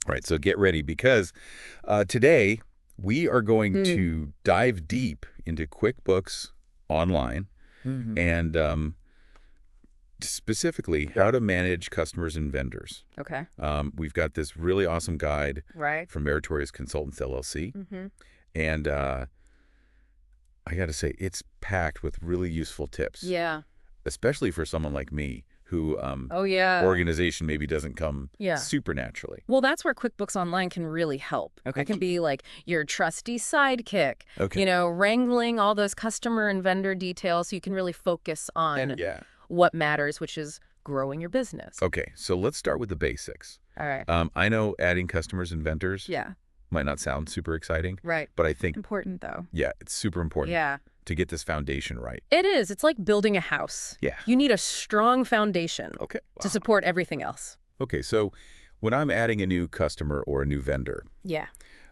Right, so get ready because today we are going to dive deep into QuickBooks Online and specifically how to manage customers and vendors. Okay. We've got this really awesome guide Right. from Meritorious Consultants, LLC. And I got to say, it's packed with really useful tips. Yeah. Especially for someone like me who organization maybe doesn't come super naturally. Well, that's where QuickBooks Online can really help. Okay. It can be like your trusty sidekick, wrangling all those customer and vendor details so you can really focus on what matters, which is growing your business. Okay, so let's start with the basics. All right. I know adding customers and vendors might not sound super exciting. Right. But I think important, though. Yeah, it's super important to get this foundation right. It is. It's like building a house. Yeah. You need a strong foundation to support everything else. Okay, so when I'm adding a new customer or a new vendor,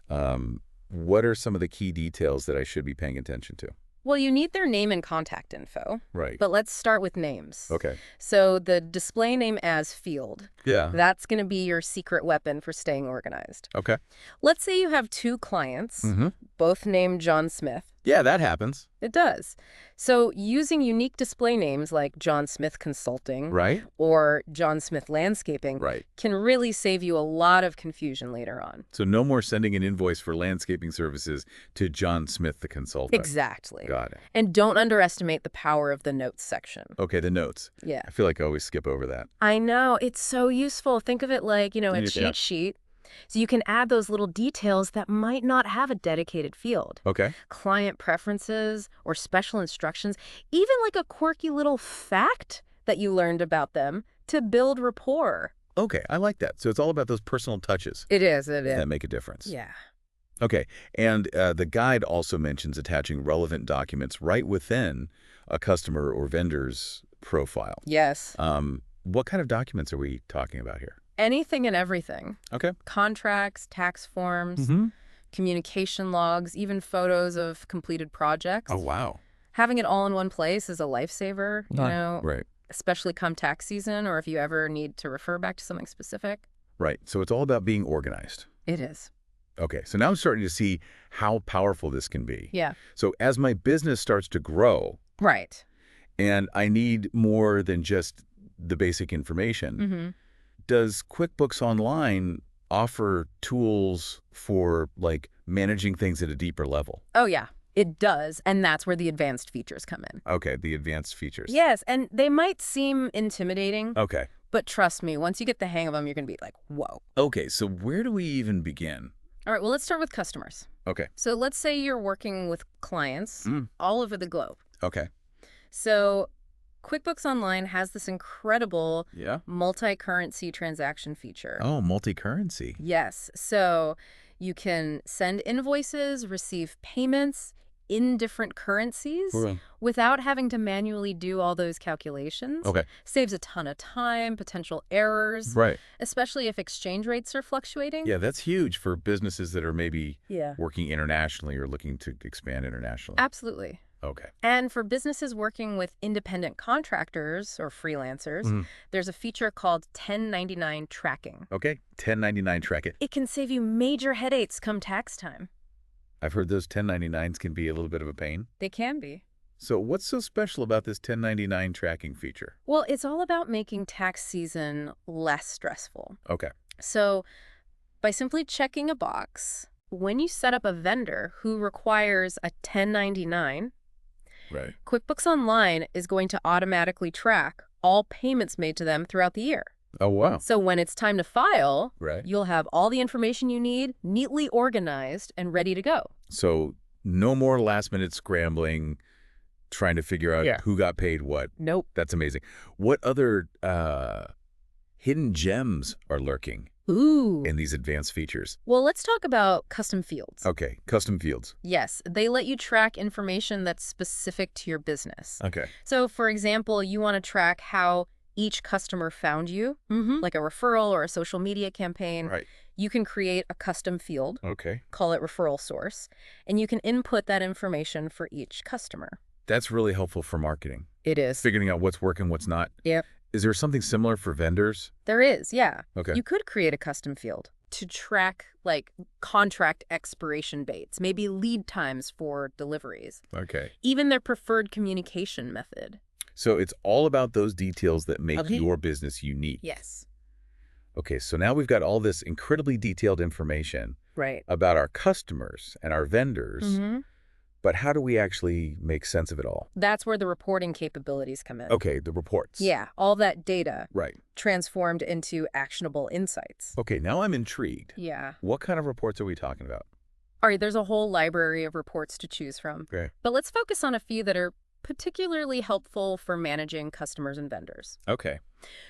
what are some of the key details that I should be paying attention to? Well, you need their name and contact info. Right. But let's start with names. Okay. So the display name as field. Yeah. That's going to be your secret weapon for staying organized. Okay. Let's say you have two clients, both named John Smith. Yeah, that happens. It does. So using unique display names like John Smith Consulting or John Smith Landscaping can really save you a lot of confusion later on. So no more sending an invoice for landscaping services to John Smith the consultant. Exactly. Got it. And don't underestimate the power of the notes section. Okay, the notes. Yeah. I feel like I always skip over that. I know. It's so useful. Think of it like, a cheat sheet. So you can add those little details that might not have a dedicated field. Okay. Client preferences or special instructions, even like a quirky little fact that you learned about them to build rapport. Okay, I like that. So it's all about those personal touches. It is. That make a difference. Yeah. Okay, and the guide also mentions attaching relevant documents right within a customer or vendor's profile. Yes. What kind of documents are we talking about here? Anything and everything. Okay. Contracts, tax forms, communication logs, even photos of completed projects. Oh, wow. Having it all in one place is a lifesaver, Right. especially come tax season or if you ever need to refer back to something specific. Right. So it's all about being organized. It is. Okay. So now I'm starting to see how powerful this can be. Yeah. So as my business starts to grow. Right. And I need more than just the basic information. Does QuickBooks Online offer tools for, like, managing things at a deeper level? Oh, yeah, it does. And that's where the advanced features come in. Okay, the advanced features. Yes, and they might seem intimidating. Okay. But trust me, once you get the hang of them, you're going to be like, whoa. Okay, so where do we even begin? All right, well, let's start with customers. Okay. So let's say you're working with clients all over the globe. Okay. So QuickBooks Online has this incredible multi-currency transaction feature. Oh, multi-currency. Yes. So you can send invoices, receive payments in different currencies without having to manually do all those calculations. Okay. Saves a ton of time, potential errors. Right. Especially if exchange rates are fluctuating. Yeah, that's huge for businesses that are maybe working internationally or looking to expand internationally. Absolutely. Okay. And for businesses working with independent contractors or freelancers, there's a feature called 1099 tracking. Okay, 1099 tracking. It can save you major headaches come tax time. I've heard those 1099s can be a little bit of a pain. They can be. So what's so special about this 1099 tracking feature? Well, it's all about making tax season less stressful. Okay. So by simply checking a box, when you set up a vendor who requires a 1099, QuickBooks Online is going to automatically track all payments made to them throughout the year. Oh, wow. So when it's time to file, you'll have all the information you need, neatly organized and ready to go. So no more last-minute scrambling, trying to figure out who got paid what. Nope. That's amazing. What other hidden gems are lurking in these advanced features? Well, let's talk about custom fields. Okay, custom fields. Yes, they let you track information that's specific to your business. Okay. So, for example, you want to track how each customer found you, like a referral or a social media campaign. Right. You can create a custom field, call it referral source, and you can input that information for each customer. That's really helpful for marketing. It is. Figuring out what's working, what's not. Yep. Is there something similar for vendors? There is, yeah. Okay. You could create a custom field, to track, like, contract expiration dates, maybe lead times for deliveries, Okay. even their preferred communication method. So it's all about those details that make your business unique. Yes. Okay, so now we've got all this incredibly detailed information Right. about our customers and our vendors, Mm-hmm. but how do we actually make sense of it all? That's where the reporting capabilities come in. Okay, the reports. Yeah, all that data Right. transformed into actionable insights. Okay, now I'm intrigued. Yeah. What kind of reports are we talking about? All right, there's a whole library of reports to choose from. Okay. But let's focus on a few that are particularly helpful for managing customers and vendors. Okay.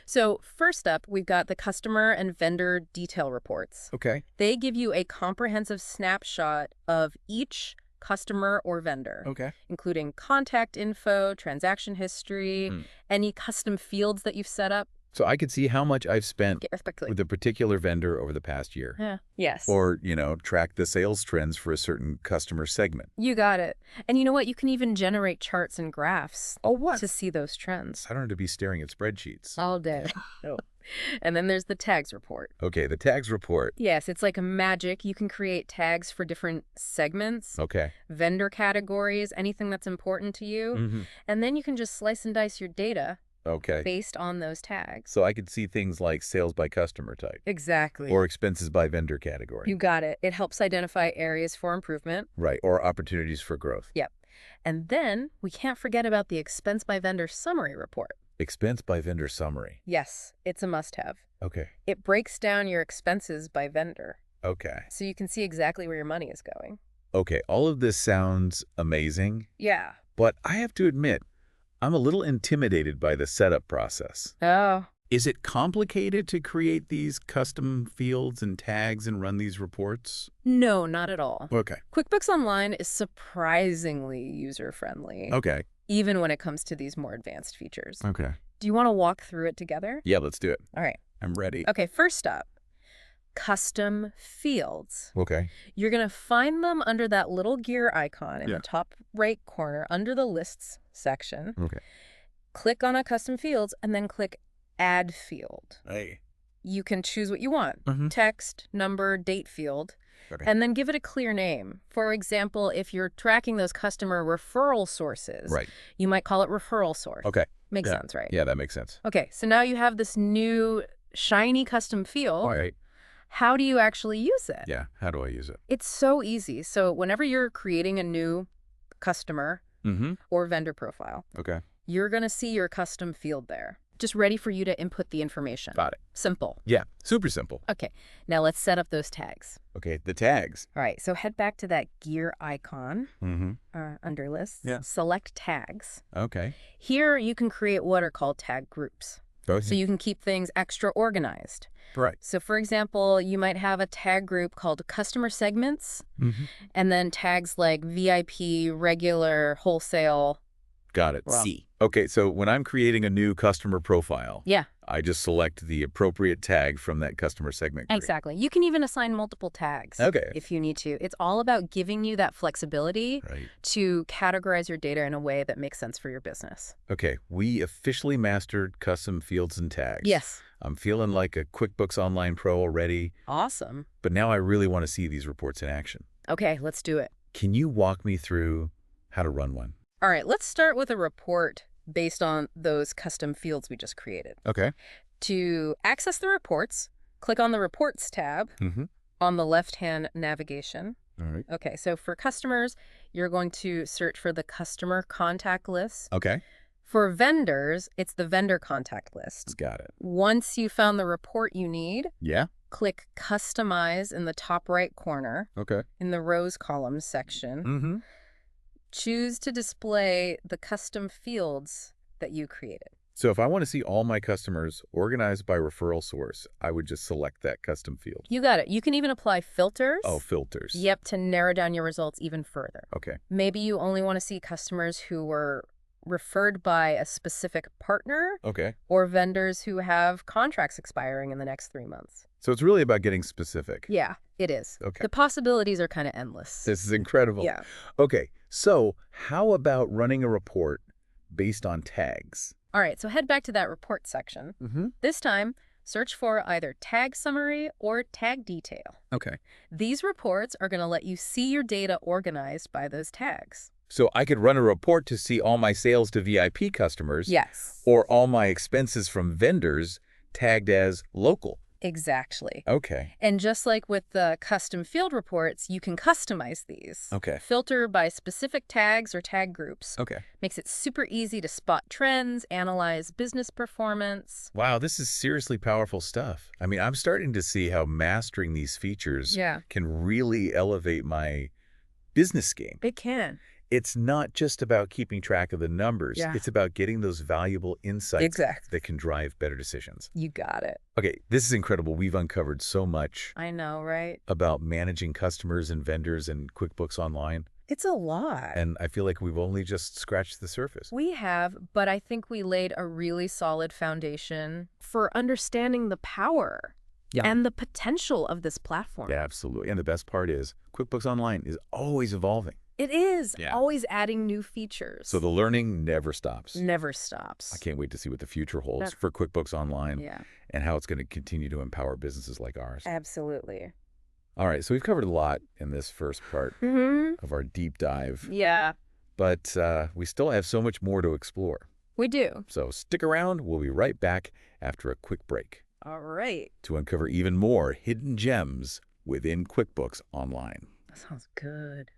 So first up, we've got the customer and vendor detail reports. Okay. They give you a comprehensive snapshot of each customer or vendor, Okay. including contact info, transaction history, any custom fields that you've set up. So I could see how much I've spent Quickly. with a particular vendor over the past year. Yeah. Yes. Or, track the sales trends for a certain customer segment. You got it. And you know what? You can even generate charts and graphs what? to see those trends. I don't have to be staring at spreadsheets. All day. No. And then there's the tags report. Okay, the tags report. Yes, it's like magic. You can create tags for different segments, Okay. vendor categories, anything that's important to you. And then you can just slice and dice your data Okay. based on those tags. So I could see things like sales by customer type. Exactly. Or expenses by vendor category. You got it. It helps identify areas for improvement. Right, or opportunities for growth. Yep. And then we can't forget about the expense by vendor summary report. Expense by vendor summary. Yes, it's a must-have. Okay. It breaks down your expenses by vendor, Okay. so you can see exactly where your money is going. Okay, all of this sounds amazing, Yeah. but I have to admit, I'm a little intimidated by the setup process. Oh. Is it complicated to create these custom fields and tags and run these reports? No, not at all. Okay. QuickBooks Online is surprisingly user-friendly, Okay. even when it comes to these more advanced features. Okay. Do you want to walk through it together? Yeah, let's do it. All right. I'm ready. Okay, first up, custom fields. Okay. You're going to find them under that little gear icon in Yeah. the top right corner under the lists section. Okay. Click on a custom fields and then click add field. Hey. You can choose what you want, Mhm. text, number, date field, Okay. and then give it a clear name. For example, if you're tracking those customer referral sources, Right. you might call it referral source. Okay. Makes Yeah. sense, right? Yeah, that makes sense. Okay, so now you have this new shiny custom field. All right. How do you actually use it? Yeah. How do I use it? It's so easy. So whenever you're creating a new customer Mm-hmm. or vendor profile, Okay. you're going to see your custom field there, just ready for you to input the information. Got it. Simple. Yeah. Super simple. Okay, now let's set up those tags. Okay. The tags. All right, so head back to that gear icon Mm-hmm. under lists. Yeah. Select tags. Okay. Here you can create what are called tag groups. So you can keep things extra organized. Right. So for example, you might have a tag group called customer segments, Mm-hmm. and then tags like VIP, regular, wholesale. Got it. Wow. C. Okay, so when I'm creating a new customer profile, Yeah, I just select the appropriate tag from that customer segment group. exactly. You can even assign multiple tags Okay. if you need to. It's all about giving you that flexibility Right. to categorize your data in a way that makes sense for your business. Okay, we officially mastered custom fields and tags. Yes. I'm feeling like a QuickBooks Online pro already, Awesome. but now I really want to see these reports in action. Okay, let's do it. Can you walk me through how to run one? All right, let's start with a report based on those custom fields we just created. Okay. To access the reports, click on the Reports tab Mm-hmm. on the left-hand navigation. All right. Okay, so for customers, you're going to search for the customer contact list. Okay. For vendors, it's the vendor contact list. Got it. Once you found the report you need, Yeah? click Customize in the top right corner Okay. in the Rows columns section. Mm-hmm. Choose to display the custom fields that you created. So if I want to see all my customers organized by referral source, I would just select that custom field. You got it. You can even apply filters. Oh, filters. Yep, to narrow down your results even further. Okay. Maybe you only want to see customers who were referred by a specific partner Okay. or vendors who have contracts expiring in the next 3 months. So it's really about getting specific. Yeah, it is. Okay. The possibilities are kind of endless. This is incredible. Yeah. Okay, so how about running a report based on tags? All right, so head back to that report section. Mm-hmm. This time, Search for either tag summary or tag detail. Okay. These reports are going to let you see your data organized by those tags. So I could run a report to see all my sales to VIP customers. Yes. Or all my expenses from vendors tagged as local. Exactly. Okay. And just like with the custom field reports, you can customize these. Okay. Filter by specific tags or tag groups. Okay. Makes it super easy to spot trends, analyze business performance. Wow, this is seriously powerful stuff. I mean, I'm starting to see how mastering these features can really elevate my business game. It can. It's not just about keeping track of the numbers. Yeah. It's about getting those valuable insights that can drive better decisions. You got it. Okay, this is incredible. We've uncovered so much. I know, right? About managing customers and vendors in QuickBooks Online. It's a lot. And I feel like we've only just scratched the surface. We have, but I think we laid a really solid foundation for understanding the power and the potential of this platform. Yeah, absolutely. And the best part is QuickBooks Online is always evolving. It is. Always adding new features. So the learning never stops. Never stops. I can't wait to see what the future holds for QuickBooks Online and how it's going to continue to empower businesses like ours. Absolutely. All right, so we've covered a lot in this first part of our deep dive. Yeah. But we still have so much more to explore. We do. So stick around. We'll be right back after a quick break. All right. To uncover even more hidden gems within QuickBooks Online. That sounds good.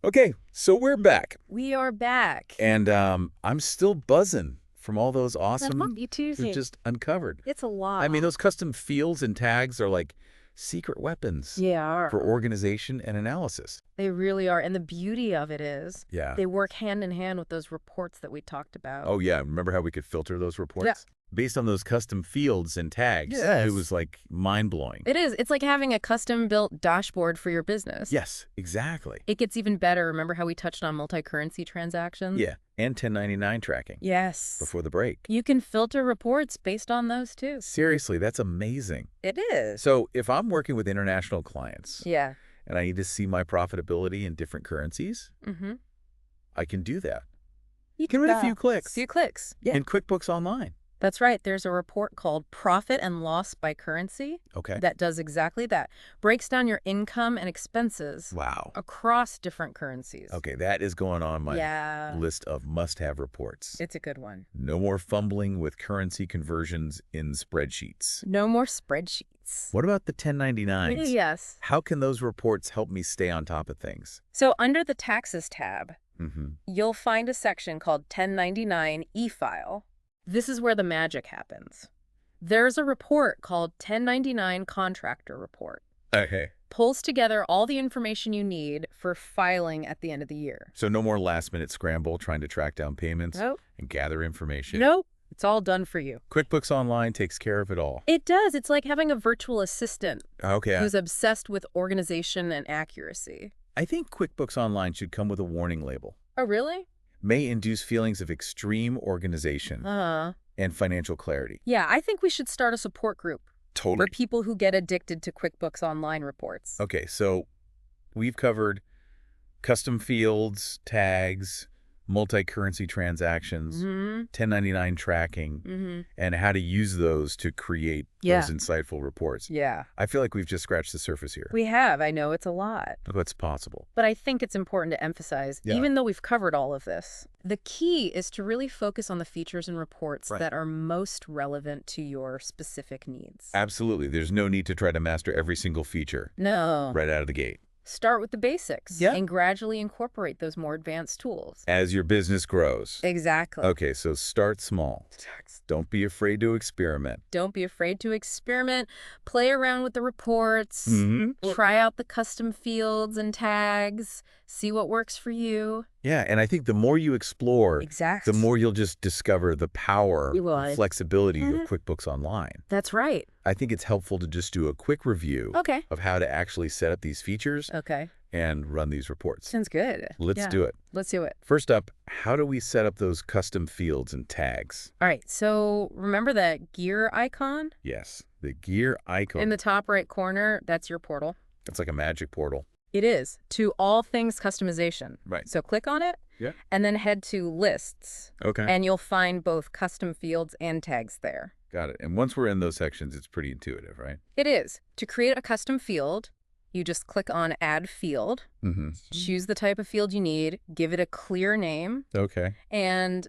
Okay, so we're back. We are back. And I'm still buzzing from all those awesome Me too. we've just uncovered. It's a lot. I mean, those custom fields and tags are like secret weapons for organization and analysis. They really are. And the beauty of it is they work hand in hand with those reports that we talked about. Oh, yeah. Remember how we could filter those reports? Yeah. Based on those custom fields and tags. It was like mind-blowing. It is. It's like having a custom-built dashboard for your business. Yes, exactly. It gets even better. Remember how we touched on multi-currency transactions? Yeah, and 1099 tracking. Yes. Before the break. You can filter reports based on those, too. Seriously, that's amazing. It is. So if I'm working with international clients and I need to see my profitability in different currencies, I can do that. You can with a few clicks. A few clicks. In QuickBooks Online. That's right. There's a report called Profit and Loss by Currency that does exactly that. Breaks down your income and expenses across different currencies. Okay, that is going on my list of must-have reports. It's a good one. No more fumbling with currency conversions in spreadsheets. No more spreadsheets. What about the 1099s? Yes. How can those reports help me stay on top of things? So under the Taxes tab, you'll find a section called 1099 e-file. This is where the magic happens. There's a report called 1099 Contractor Report. Okay. Pulls together all the information you need for filing at the end of the year. So no more last-minute scramble trying to track down payments and gather information. Nope. It's all done for you. QuickBooks Online takes care of it all. It does. It's like having a virtual assistant Okay. who's obsessed with organization and accuracy. I think QuickBooks Online should come with a warning label. Oh, really? May induce feelings of extreme organization and financial clarity. Yeah, I think we should start a support group. Totally. For people who get addicted to QuickBooks Online reports. Okay, so we've covered custom fields, tags, multi-currency transactions, 1099 tracking, and how to use those to create those insightful reports. Yeah. I feel like we've just scratched the surface here. We have. I know it's a lot. Look what's possible. But I think it's important to emphasize, even though we've covered all of this, the key is to really focus on the features and reports that are most relevant to your specific needs. Absolutely. There's no need to try to master every single feature right out of the gate. Start with the basics and gradually incorporate those more advanced tools. As your business grows. Exactly. Okay, so start small. Don't be afraid to experiment. Don't be afraid to experiment. Play around with the reports. Try out the custom fields and tags. See what works for you. Yeah, and I think the more you explore, the more you'll just discover the power and flexibility of QuickBooks Online. That's right. I think it's helpful to just do a quick review of how to actually set up these features and run these reports. Sounds good. Let's do it. Let's do it. First up, how do we set up those custom fields and tags? All right, so remember that gear icon? Yes, the gear icon. In the top right corner, that's your portal. It's like a magic portal. It is, to all things customization. Right. So click on it, Yeah. and then head to Lists. Okay. And you'll find both custom fields and tags there. Got it. And once we're in those sections, it's pretty intuitive, right? It is. To create a custom field, you just click on Add Field, choose the type of field you need, give it a clear name, Okay. and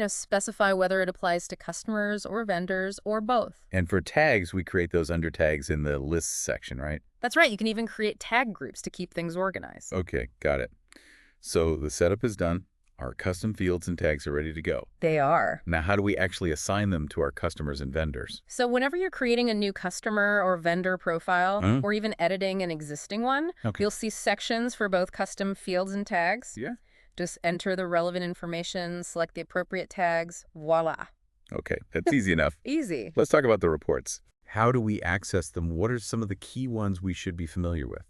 specify whether it applies to customers or vendors or both. And for tags, we create those under tags in the lists section, right? That's right. You can even create tag groups to keep things organized. Okay, got it. So the setup is done. Our custom fields and tags are ready to go. They are. Now, how do we actually assign them to our customers and vendors? So whenever you're creating a new customer or vendor profile, or even editing an existing one, you'll see sections for both custom fields and tags. Yeah. Just enter the relevant information, select the appropriate tags, voila. Okay, that's easy enough. Easy. Let's talk about the reports. How do we access them? What are some of the key ones we should be familiar with?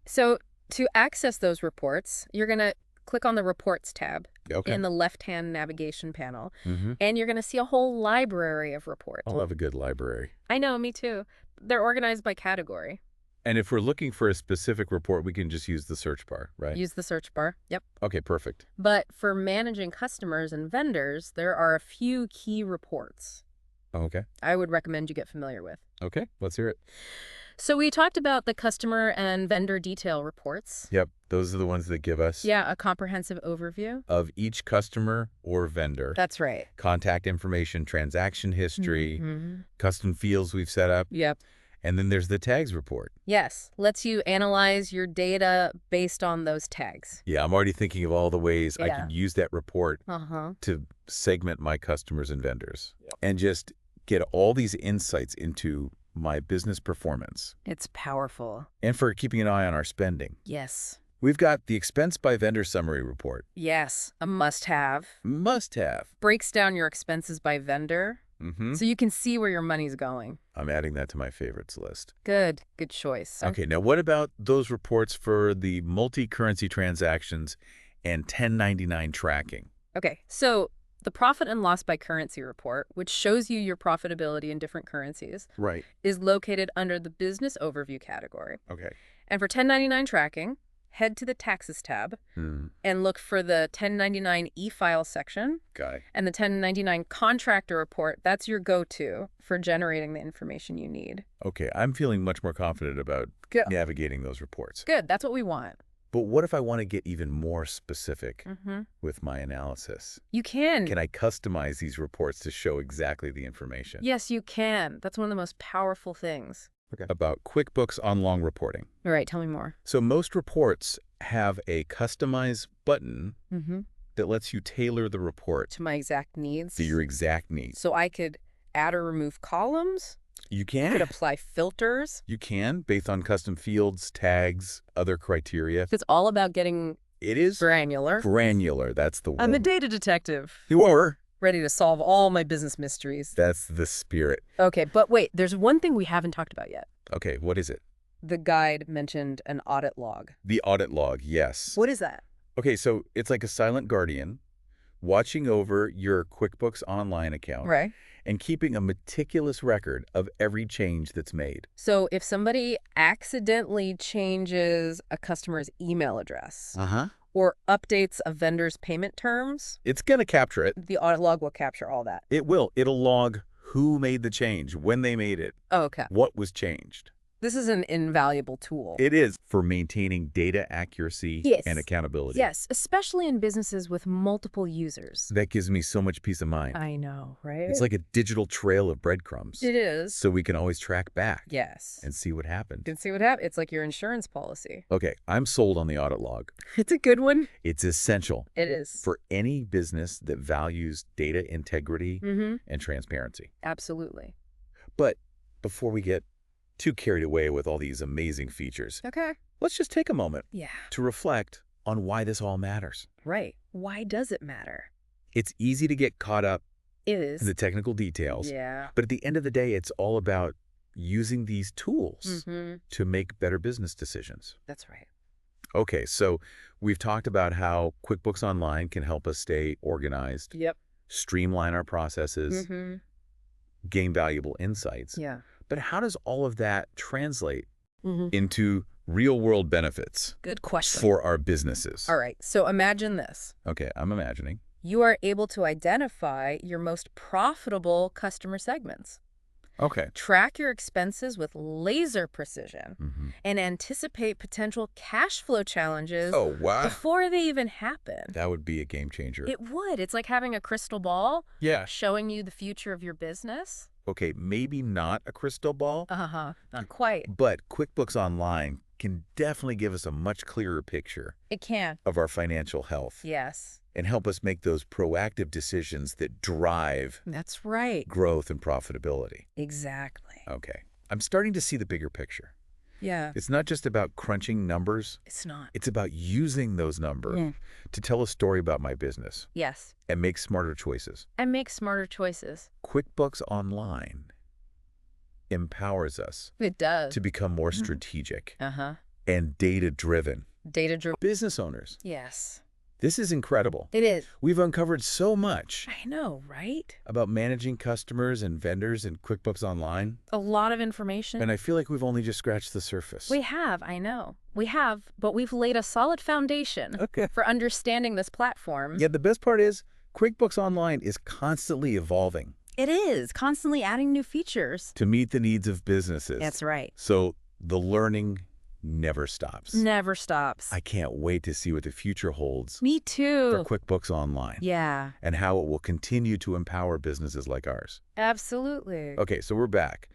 So to access those reports, you're going to click on the Reports tab in the left-hand navigation panel, and you're going to see a whole library of reports. I love a good library. I know, me too. They're organized by category. And if we're looking for a specific report, we can just use the search bar, right? Use the search bar. Yep. Okay, perfect. But for managing customers and vendors, there are a few key reports Okay. I would recommend you get familiar with. Okay, let's hear it. So we talked about the customer and vendor detail reports. Yep, those are the ones that give us a comprehensive overview of each customer or vendor. That's right. Contact information, transaction history, custom fields we've set up. Yep. And then there's the tags report. Yes, lets you analyze your data based on those tags. Yeah, I'm already thinking of all the ways I could use that report to segment my customers and vendors and just get all these insights into my business performance. It's powerful. And for keeping an eye on our spending. Yes. We've got the expense by vendor summary report. Yes, a must-have. Must-have. Breaks down your expenses by vendor, so you can see where your money's going. I'm adding that to my favorites list. Good choice. Okay, now what about those reports for the multi-currency transactions and 1099 tracking? Okay, so the profit and loss by currency report, which shows you your profitability in different currencies, is located under the business overview category. Okay. And for 1099 tracking, head to the Taxes tab and look for the 1099 e-file section. Got it. And the 1099 contractor report, that's your go-to for generating the information you need. Okay, I'm feeling much more confident about navigating those reports. Good, that's what we want. But what if I want to get even more specific with my analysis? You can. Can I customize these reports to show exactly the information? Yes, you can. That's one of the most powerful things. Okay. About QuickBooks Online reporting. All right, tell me more. So most reports have a customize button that lets you tailor the report to my exact needs. To your exact needs. So I could add or remove columns? You can. Could apply filters? You can, based on custom fields, tags, other criteria. It's all about getting granular. Granular, that's the word. I'm a data detective. You are. Ready to solve all my business mysteries. That's the spirit. Okay, but wait, there's one thing we haven't talked about yet. Okay, what is it? The guide mentioned an audit log. The audit log, yes. What is that? Okay, so it's like a silent guardian watching over your QuickBooks Online account. Right. And keeping a meticulous record of every change that's made. So if somebody accidentally changes a customer's email address or updates a vendor's payment terms, it's going to capture it. The audit log will capture all that. It will. It'll log who made the change, when they made it, what was changed. This is an invaluable tool. It is for maintaining data accuracy and accountability. Yes, especially in businesses with multiple users. That gives me so much peace of mind. I know, right? It's like a digital trail of breadcrumbs. It is. So we can always track back. Yes. And see what happened. And see what happened. It's like your insurance policy. Okay, I'm sold on the audit log. It's a good one. It's essential. It is. For any business that values data integrity and transparency. Absolutely. But before we get too carried away with all these amazing features. Okay. Let's just take a moment to reflect on why this all matters. Right. Why does it matter? It's easy to get caught up in the technical details. Yeah. But at the end of the day, it's all about using these tools to make better business decisions. That's right. Okay, so we've talked about how QuickBooks Online can help us stay organized, streamline our processes, gain valuable insights. Yeah. But how does all of that translate into real-world benefits Good question. for our businesses. All right, so imagine this. Okay, I'm imagining. You are able to identify your most profitable customer segments. Okay. Track your expenses with laser precision and anticipate potential cash flow challenges Oh, wow. before they even happen. That would be a game changer. It would. It's like having a crystal ball Yeah. showing you the future of your business. Okay, maybe not a crystal ball, Not quite. but QuickBooks Online can definitely give us a much clearer picture It can. of our financial health. Yes. And help us make those proactive decisions that drive That's right. growth and profitability. Exactly. Okay. I'm starting to see the bigger picture. Yeah. It's not just about crunching numbers. It's not. It's about using those numbers to tell a story about my business Yes. and make smarter choices. And make smarter choices. QuickBooks Online empowers us It does. to become more strategic Uh-huh. and data-driven. Data-driven. Business owners, Yes. this is incredible. It is. We've uncovered so much I know, right? about managing customers and vendors in QuickBooks Online, A lot of information. and I feel like we've only just scratched the surface. We have, I know. We have, but we've laid a solid foundation for understanding this platform. Yeah, the best part is QuickBooks Online is constantly evolving It is, constantly adding new features. to meet the needs of businesses. That's right. So the learning never stops. Never stops. I can't wait to see what the future holds Me for too. QuickBooks Online Yeah, and how it will continue to empower businesses like ours. absolutely. Okay, so we're back.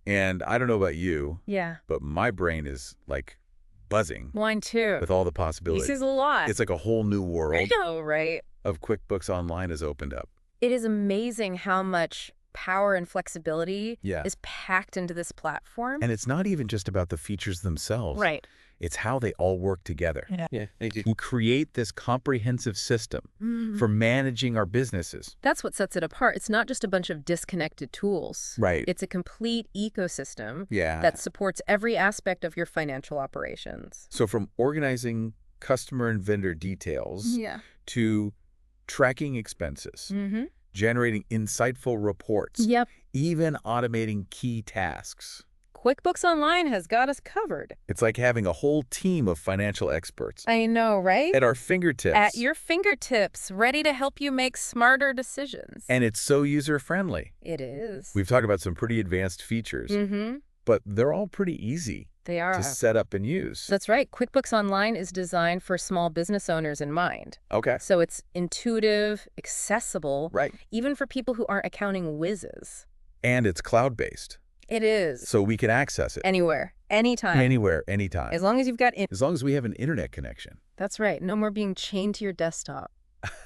And I don't know about you, Yeah, but my brain is like buzzing mine too. with all the This possibilities. is a lot. It's like a whole new I world know, right? of QuickBooks Online has opened up. It is amazing how much power and flexibility Yeah. is packed into this platform. And it's not even just about the features themselves. Right. It's how they all work together. Yeah, they do. We create this comprehensive system for managing our businesses. That's what sets it apart. It's not just a bunch of disconnected tools. Right. It's a complete ecosystem Yeah. that supports every aspect of your financial operations. So from organizing customer and vendor details Yeah. to tracking expenses, generating insightful reports, Yep. even automating key tasks. QuickBooks Online has got us covered. It's like having a whole team of financial experts I know, right? at our fingertips. At your fingertips, ready to help you make smarter decisions. And it's so user-friendly. It is. We've talked about some pretty advanced features, but they're all pretty easy They are. to set up and use. That's right. QuickBooks Online is designed for small business owners in mind. Okay. So it's intuitive, accessible, Right. even for people who aren't accounting whizzes. And it's cloud-based, It is. so we can access it Anywhere, anytime. anywhere, anytime. As long as you've got As long as we have an internet connection. That's right. No more being chained to your desktop.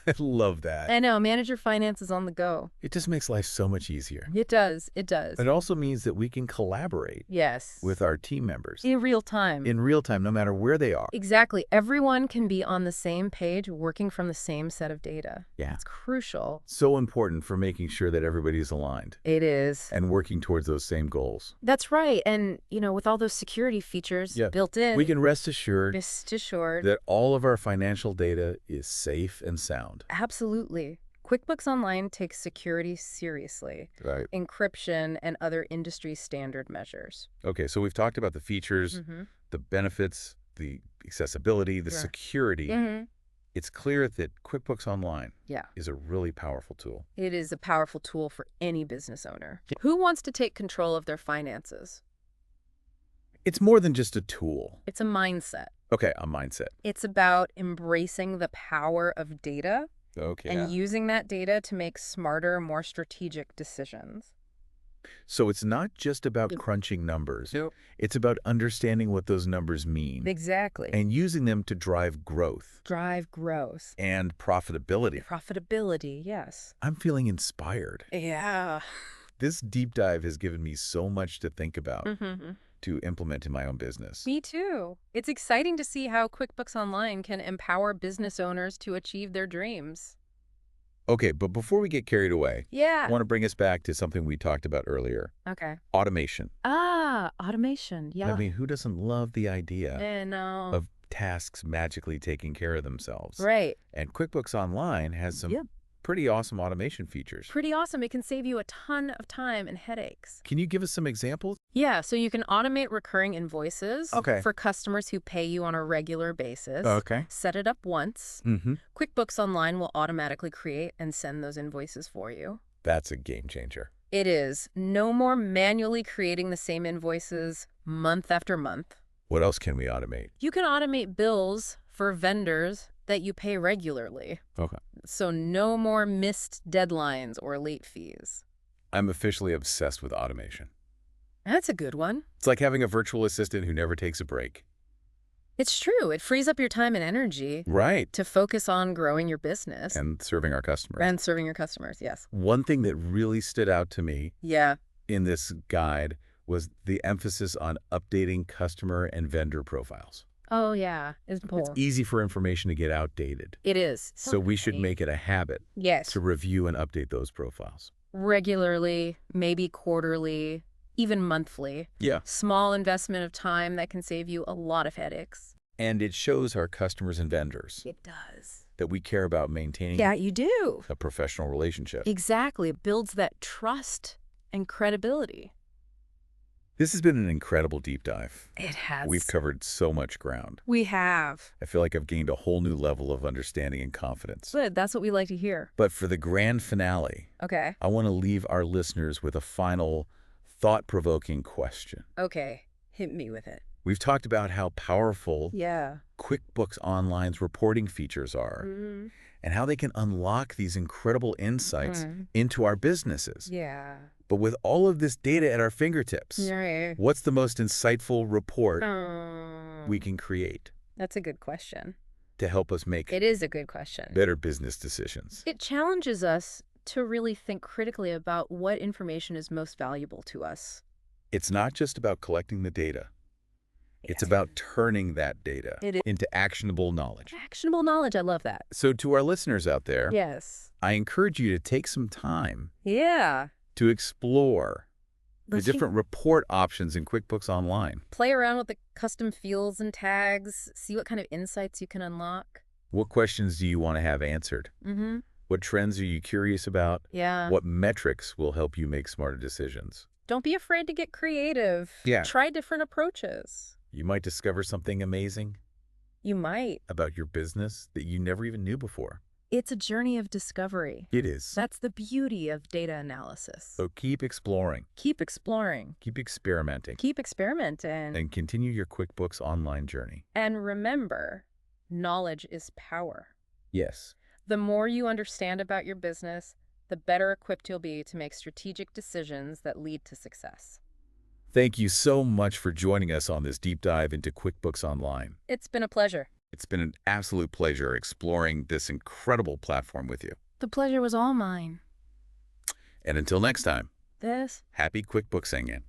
I love that. I know. Manage your finances on the go. It just makes life so much easier. It does. It does. It also means that we can collaborate Yes. with our team members In real time. in real time, no matter where they are. Exactly. Everyone can be on the same page, working from the same set of data. Yeah. It's crucial. So important for making sure that everybody's aligned It is. and working towards those same goals. That's right. And, with all those security features built in, We can rest assured that all of our financial data is safe and sound. Absolutely. QuickBooks Online takes security seriously. Right. Encryption and other industry standard measures. Okay, so we've talked about the features, the benefits, the accessibility, the security. It's clear that QuickBooks Online is a really powerful tool. It is a powerful tool for any business owner. Who wants to take control of their finances? It's more than just a tool. It's a mindset. Okay, a mindset. It's about embracing the power of data Okay. and using that data to make smarter, more strategic decisions. So it's not just about crunching numbers. Nope. It's about understanding what those numbers mean Exactly. and using them to drive growth Drive growth. and profitability. Profitability, yes. I'm feeling inspired. Yeah. This deep dive has given me so much to think about to implement in my own business. Me too. It's exciting to see how QuickBooks Online can empower business owners to achieve their dreams. Okay, but before we get carried away, Yeah. I want to bring us back to something we talked about earlier. Okay. Automation. Automation. Yeah. I mean, who doesn't love the idea I know. of tasks magically taking care of themselves? Right. And QuickBooks Online has some pretty awesome automation features. Pretty awesome. It can save you a ton of time and headaches. Can you give us some examples? Yeah, so you can automate recurring invoices Okay. for customers who pay you on a regular basis. Okay. Set it up once. Mm-hmm. QuickBooks Online will automatically create and send those invoices for you. That's a game changer. It is. No more manually creating the same invoices month after month. What else can we automate? You can automate bills for vendors that you pay regularly. Okay. So no more missed deadlines or late fees. I'm officially obsessed with automation. That's a good one. It's like having a virtual assistant who never takes a break. It's true. It frees up your time and energy. Right. To focus on growing your business. And serving our customers. And serving your customers, yes. One thing that really stood out to me in this guide was the emphasis on updating customer and vendor profiles. Oh, yeah. It's easy for information to get outdated. It is. So we should make it a habit to review and update those profiles. Regularly, maybe quarterly, even monthly. Yeah. Small investment of time that can save you a lot of headaches. And it shows our customers and vendors. It does. That we care about maintaining you do. a professional relationship. Exactly. It builds that trust and credibility. This has been an incredible deep dive. It has. We've covered so much ground. We have. I feel like I've gained a whole new level of understanding and confidence. Good. That's what we like to hear. But for the grand finale, I want to leave our listeners with a final thought-provoking question. Okay. Hit me with it. We've talked about how powerful QuickBooks Online's reporting features are and how they can unlock these incredible insights into our businesses. But with all of this data at our fingertips, what's the most insightful report we can create? That's a good question. To help us make It is a good question. better business decisions. It challenges us to really think critically about what information is most valuable to us. It's not just about collecting the data. It's about turning that data into actionable knowledge. Actionable knowledge. I love that. So to our listeners out there, Yes. I encourage you to take some time Yeah. to explore the different report options in QuickBooks Online. Play around with the custom fields and tags. See what kind of insights you can unlock. What questions do you want to have answered? What trends are you curious about? Yeah. What metrics will help you make smarter decisions? Don't be afraid to get creative. Yeah. Try different approaches. You might discover something amazing You might. about your business that you never even knew before. It's a journey of discovery. It is. That's the beauty of data analysis. So keep exploring, Keep exploring. keep experimenting, Keep experimenting. and continue your QuickBooks Online journey. And remember, knowledge is power. Yes. The more you understand about your business, the better equipped you'll be to make strategic decisions that lead to success. Thank you so much for joining us on this deep dive into QuickBooks Online. It's been a pleasure. It's been an absolute pleasure exploring this incredible platform with you. The pleasure was all mine. And until next time, This happy QuickBooks singing.